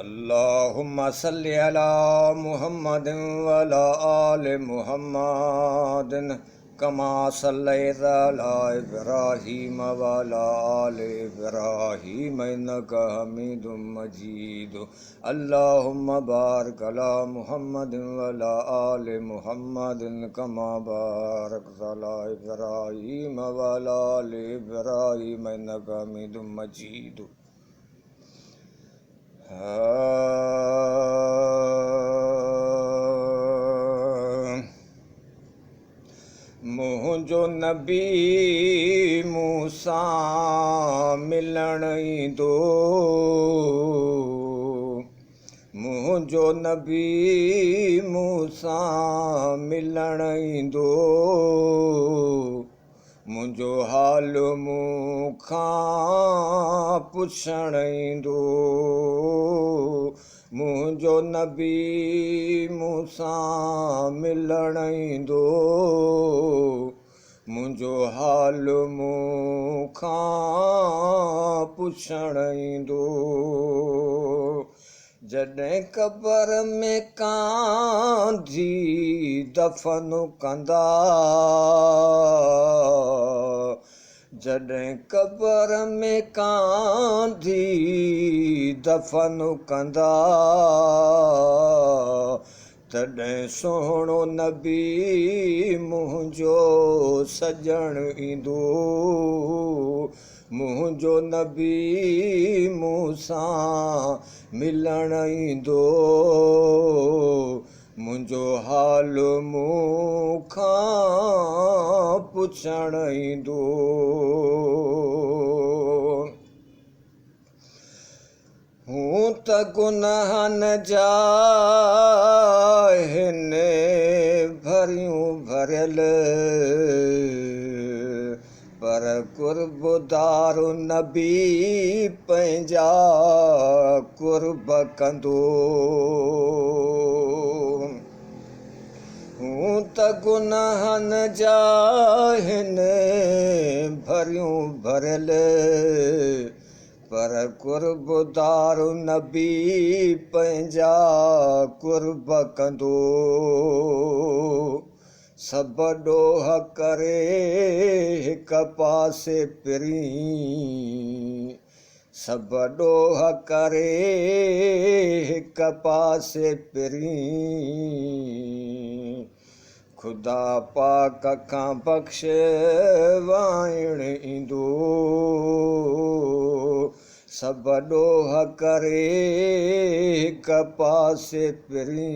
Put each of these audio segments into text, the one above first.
अल्लाहुम्मा सल्लि अला मुहम्मदिन व अला आलि मुहम्मदिन कमा सल्लैता अला इब्राहीम व अला आलि इब्राहीम इन्नका हमीदुम मजीद। अल्लाहुम्मा बारिक अला मुहम्मदिन व अला आलि मुहम्मदिन कमा बारकता अला इब्राहीम व अला आलि इब्राहीम इन्नका हमीदुम मजीद। मुंहिंजो नबी मूंसां मिलण ईंदो, मुंहिंजो नबी मूंसां मिलण ईंदो, मुंहिंजो हाल मूंखां पुछण ईंदो, मुंहिंजो नबी मूंसां मिलण ईंदो, मुंहिंजो हाल मूंखां पुछण ईंदो। जॾहिं क़बर में कांधी दफ़न कंदा, जॾहिं क़बर में कांधी दफ़न कंदा, तॾहिं सुहिणो नबी मुंहिंजो सजण ईंदो, मुंहिंजो नबी मूंसां मिलण ईंदो, मुंहिंजो हाल मूंखां पुछण ईंदो। हूं त गुनाहनि जा हिन भरियूं भरियल, पर कुर्बदार नबी पंहिंजा कुर्ब कंदो। हूं त गुनाहनि जा हिन भरियूं भरियल, पर कुर्बदार नबी पंहिंजा कुर्ब कंदो। सभु ॾोह करे हिक पासे पिरी, सभु ॾोह करे हिक पासे पिरी, ख़ुदा पाक खां बख़्शवाइण ईंदो, सभु ॾोह करे हिक पासे पिरी,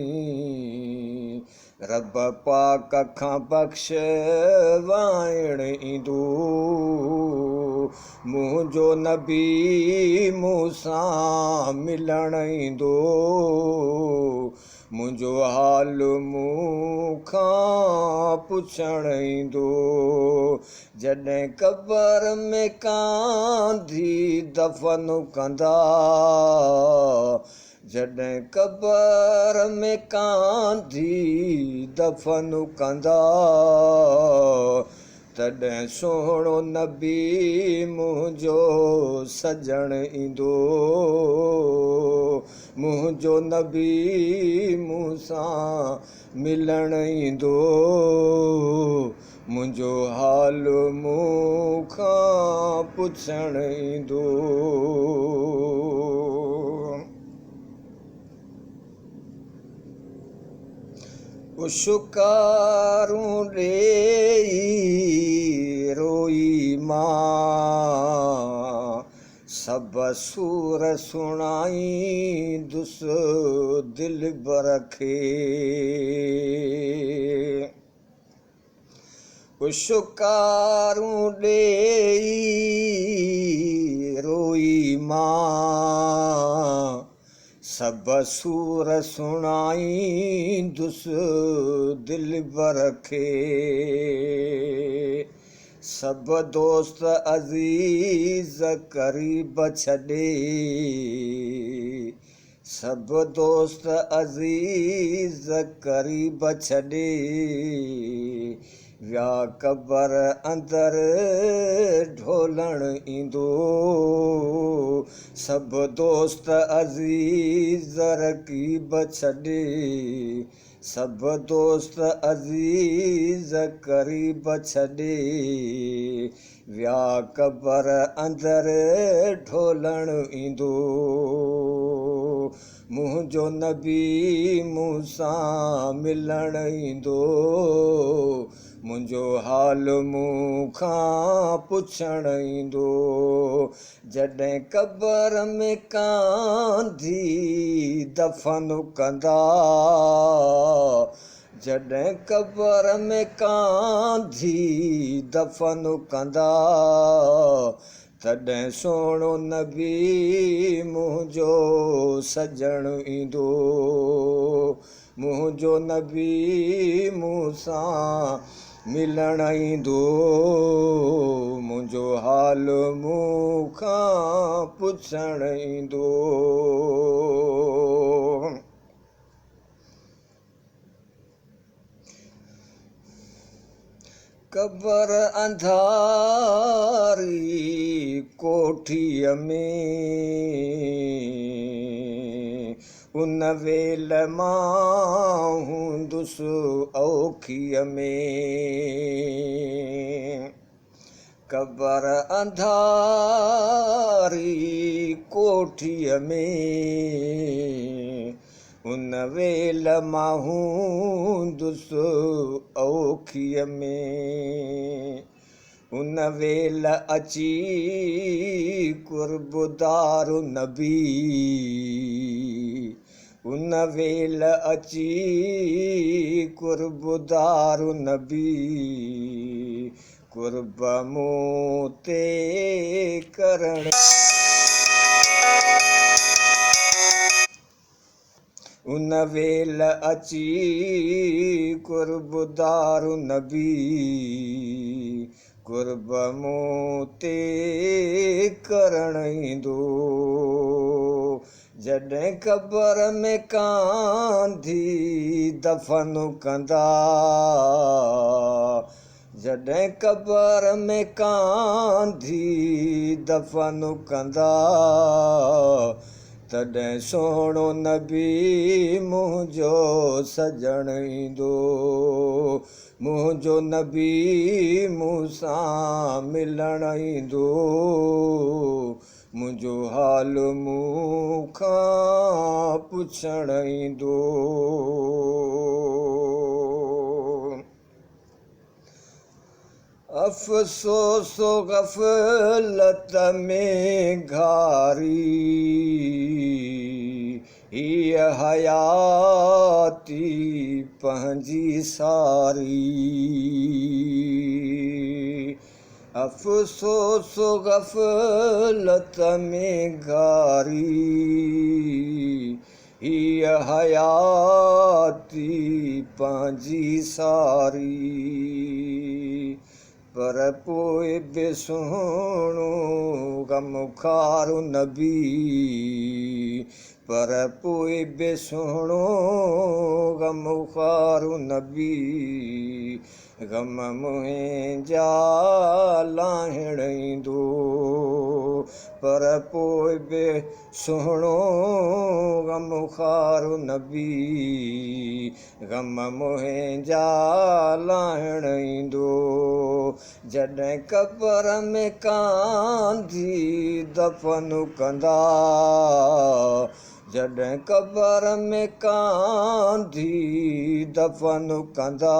रब पाक खां बख़्शवाइण ईंदो। मुंहिंजो नबी मूंसां मिलण ईंदो, मुंहिंजो हाल मूंखां पुछण ईंदो। जॾहिं क़बर में कांधी दफ़न कंदा, जॾहिं क़बर में कांधी दफ़न कंदा, तॾहिं सुहिणो नबी मुंहिंजो सजण ईंदो, मुंहिंजो नबी मूंसां मिलण ईंदो, मुंहिंजो हाल मूंखां पुछण ईंदो। पुशकारूं ॾेई रोई मां, सभु सूर सुणाईंदुसि दिलबर खे। पुशकारूं ॾेई रोई मां, सभु सूर सुणाईंदुसि दिलबर खे। सभु दोस्त अज़ीज़ क़रीब छॾे, सभु दोस्त अज़ीज़ क़रीब छॾे, विया क़बर अंदरि ढोलणु ईंदो सभु दोस्त अज़ीज़ रक़ीब छॾे सभु दोस्त अज़ीज़ क़रीब छॾे विया क़बर अंदरि ढोलणु ईंदो मुंहिंजो नबी मूंसां मिलणु ईंदो मुंहिंजो हाल मूंखां पुछणु ईंदो जॾहिं क़बर में कांधी दफ़न कंदा जॾहिं क़बर में कांधी दफ़न कंदा तॾहिं सोणो नबी मुंहिंजो सजणु ईंदो मुंहिंजो नबी मूंसां मिलणु ईंदो मुंहिंजो हाल मूंखां पुछणु ईंदो क़बर अंधारी कोठीअ में उन वेल मां हूंदुसि औखीअ में क़बर अंधारी कोठीअ में उन वेल मां हूंदुसि औखीअ में उन वेल अची कुर्बदारु नबी उन वेल अची कुर्बदारु नबी कुर्ब मूं ते करण उन वेल अची कुर्बदारु नबी कुर्ब मूं ते करण ईंदो जॾहिं क़बर में कांधी दफ़न कंदा जॾहिं क़बर में कांधी दफ़न कंदा तॾहिं सोणो नबी मुंहिंजो सजणु ईंदो मुंहिंजो नबी मूंसां मिलणु ईंदो मुंहिंजो हाल मूंखां पुछणु ईंदो अफ़सोस ग़फ़लत में घारी हीअ हयाती पंहिंजी सारी अफ़सोस ग़फ़लत में घारी हीअ हयाती पंहिंजी सारी पर पोइ बि सुहिणो ग़मख़ारु नबी पर पोइ बि सुहिणो ग़मख़ारु नबी ग़म मुंहिंजा लाहिण ईंदो पर पोइ बि सुहिणो ग़मख़ारु नबी ग़म मुंहिंजा लाहिण ईंदो जॾहिं क़बर में कांधी दफ़न कंदा जॾहिं क़बर में कांधी दफ़न कंदा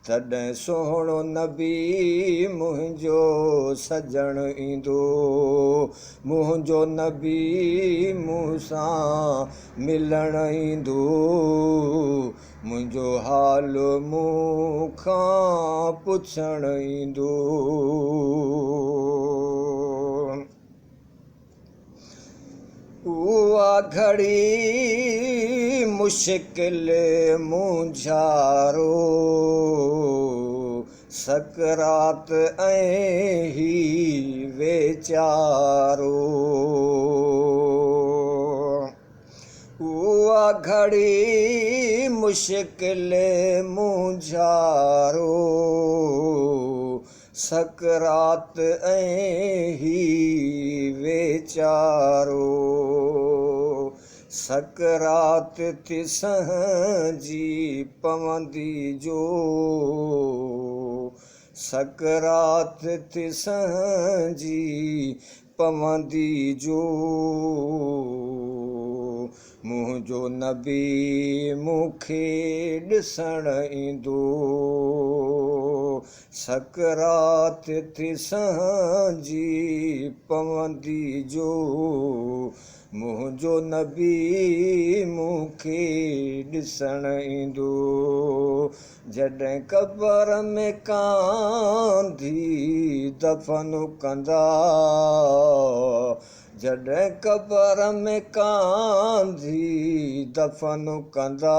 तॾहिं सुहिणो नबी मुंहिंजो सजणु ईंदो मुंहिंजो नबी मूंसां मिलणु ईंदो मुंहिंजो हाल मूंखां पुछणु ईंदो उहा घड़ी मुश्किल मुंझारो सकरात ऐं ही वेचारो उहा घड़ी मुश्किल मुंझारो सकरात ऐं ही वेचारो सकरात थी संहिंजी पवंदी जो सकरात थी संहिंजी पवंदी जो मुंहिंजो नबी मूंखे ॾिसण ईंदो सकरात थी संहिंजी पवंदी जो मुंहिंजो नबी मूंखे ॾिसण ईंदो जॾहिं क़बर में कांधी दफ़न कंदा जॾहिं क़बर में कांधी दफ़न कंदा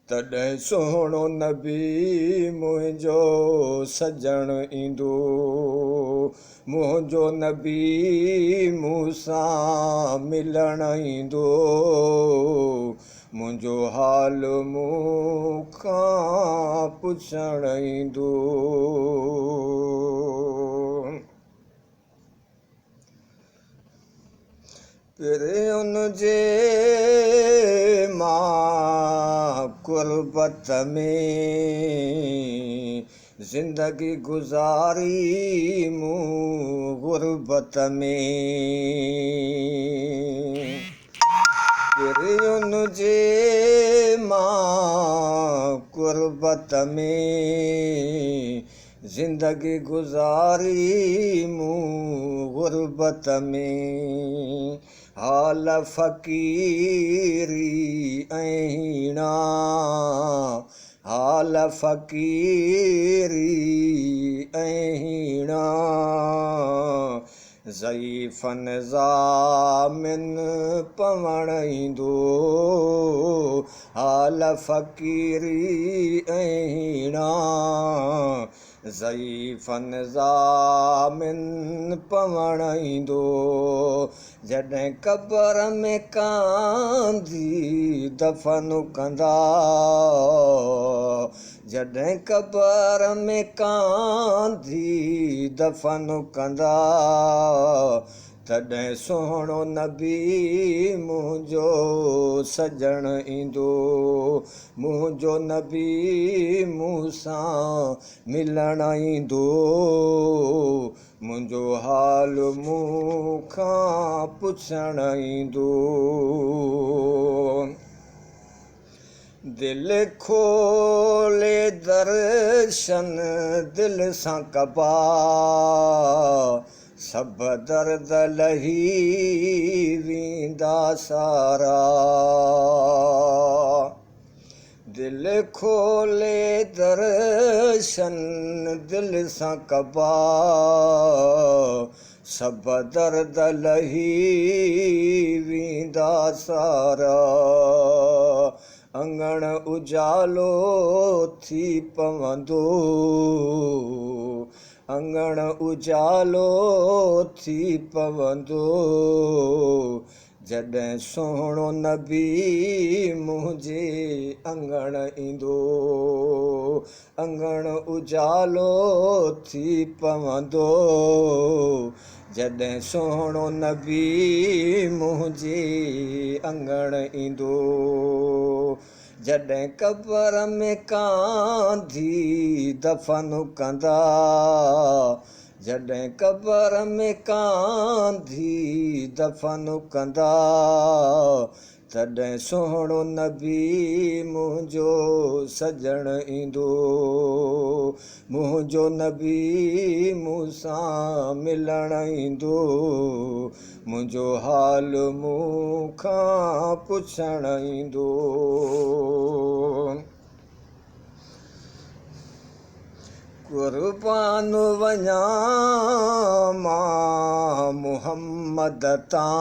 तॾहिं सुहिणो नबी मुंहिंजो सजण ईंदो मुंहिंजो नबी मूंसां मिलण ईंदो मुंहिंजो हाल मूंखां पुछण ईंदो पिरियुन जे मां कुर्बत में ज़िंदगी गुज़ारी मूं गुरबत में पिरियुन जे मां कुर्बत में ज़िंदगी गुज़ारी मूं गुरबत में हाल फ़क़ीरी ऐं हीणा हाल फ़क़ीरी ऐं हीणा ज़ईफ़नि ज़ामिन पवण ईंदो हाल फ़क़ीरी ऐं हीणा ज़ईफ़नि ज़ामिन पवण ईंदो जॾहिं क़बर में कांधी दफ़न कंदा जॾहिं क़बर में कांधी दफ़न कंदा तॾहिं सुहिणो नबी मुंहिंजो सजण ईंदो मुंहिंजो नबी मूंसां मिलण ईंदो मुंहिंजो हाल मूंखां पुछण ईंदो दिलि खोले दर्शन दिलि सां कबा सभु दर्द लही वेंदा सारा दिलि खोले दर्शन दिलि सां कबा सभु दर्द लही वेंदा सारा अंगण उजालो थी पवंदो अंगण उजालो थी पवंदो जॾहिं सुहिणो नबी मुंहिंजे अंगण ईंदो अंगण उजालो थी पवंदो जॾहिं सुहिणो नबी मुंहिंजे अंगण ईंदो जॾहिं क़बर में कांधी दफ़न कंदा जॾहिं क़बर में कांधी दफ़न कंदा तॾहिं सुहिणो नबी मुंहिंजो सजण ईंदो मुंहिंजो नबी मूंसां मिलण ईंदो मुंहिंजो हाल मूंखां पुछण ईंदो कुर्बान वञा मां मुहम्मद तां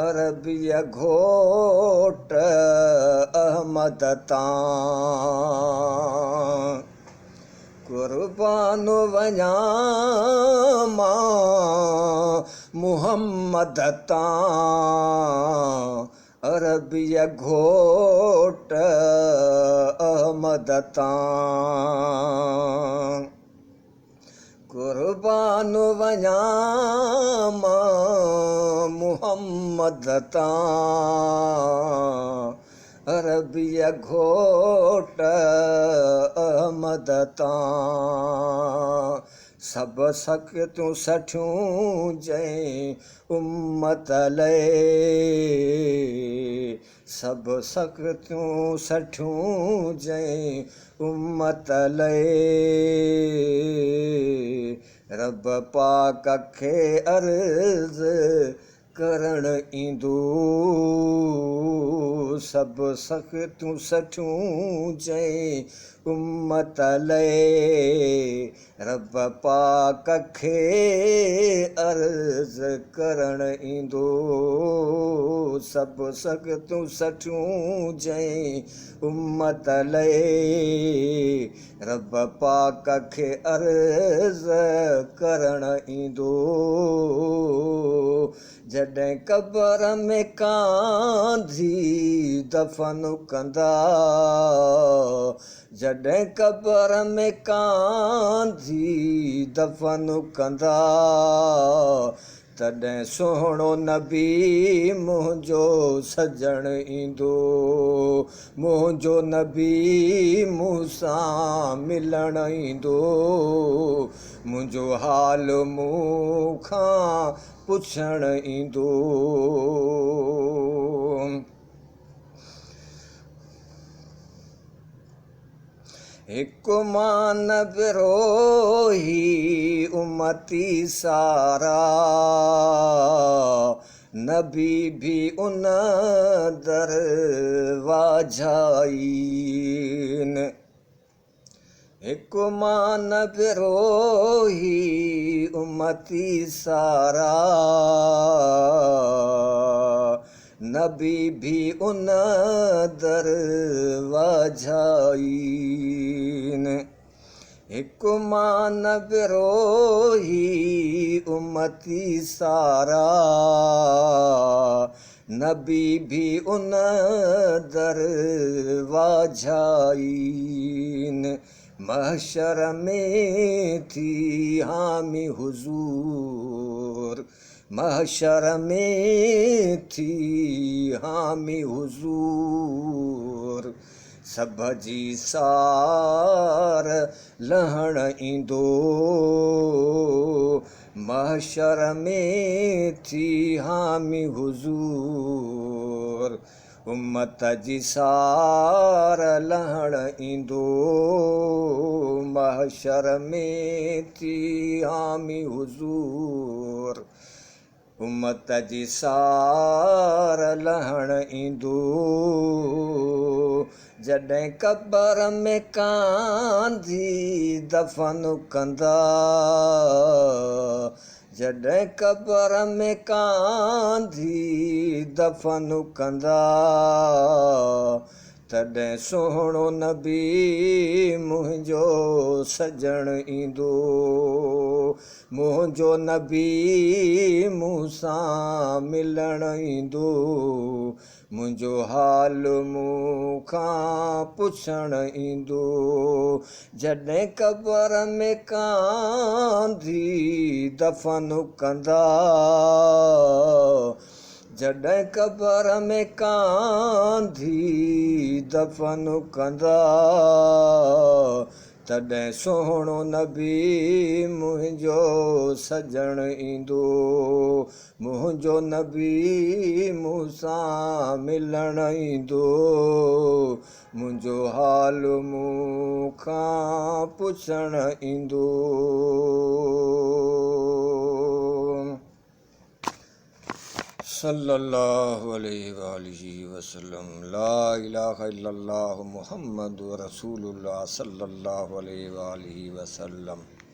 अरबीअ घोट अहमद तां कुर्बान वञा मां मुहम्मद अहमद तां अरबीअ घोट अहमद तां कुर्बान वञां मां मुहम्मद तां अरबीअ घोट अहमद तां सब सख़्तूं सठियूं जंहिं उम्मत लाइ सब सख़्तूं सठियूं जंहिं उम्मत लाइ रब पाक खे अर्ज़ करण ईंदो सब सख़्तूं सठियूं जंहिं उम्मत लाइ रब पाक खे अर्ज़ करण ईंदो सब सख़्तूं सठियूं जंहिं उम्मत लाइ रब पाक खे अर्ज़ करण ईंदो जॾहिं क़बर में कांधी दफ़न कंदा जॾहिं क़बर में कांधी दफ़न कंदा तॾहिं सुहिणो नबी मुंहिंजो सजण ईंदो मुंहिंजो नबी मूंसां मिलण ईंदो मुंहिंजो हाल मूंखां पुछण ईंदो हिकु मान विरोही उमती सारा नबी भी उन दरवाजाइन हिकु मान विरोही उमती सारा नबी भी उन दरवाजाइन हिकु मान विरोही उमती सारा नबी भी उन दरवाजाइन महशर में थी हामी हुजूर महशर में थी हामी हुजूर सभ जी सार लहण ईंदो महशर में थी हामी हुजूर उम्मत जी सार लहण ईंदो महशर में थी हामी हुजूर उम्मत जी सार लहण ईंदो जॾहिं क़बर में कांधी दफ़न कंदा जॾहिं क़बर में कांधी दफ़न कंदा तॾहिं सुहिणो नबी मुंहिंजो सजण ईंदो मुंहिंजो नबी मूंसां मिलण ईंदो मुंहिंजो हाल मूंखां पुछण ईंदो जॾहिं क़बर में कांधी दफ़न कंदा जॾहिं क़बर में कांधी दफ़न कंदा तॾहिं सुहिणो नबी मुंहिंजो सजण ईंदो मुंहिंजो नबी मूंसां मिलण ईंदो मुंहिंजो हाल मूंखां पुछण ईंदो सल्लल्लाहु अलैहि वसल्लम ला इलाहा इल्लल्लाह मुहम्मदुर रसूलुल्लाह सल्लल्लाहु अलैहि वसल्लम।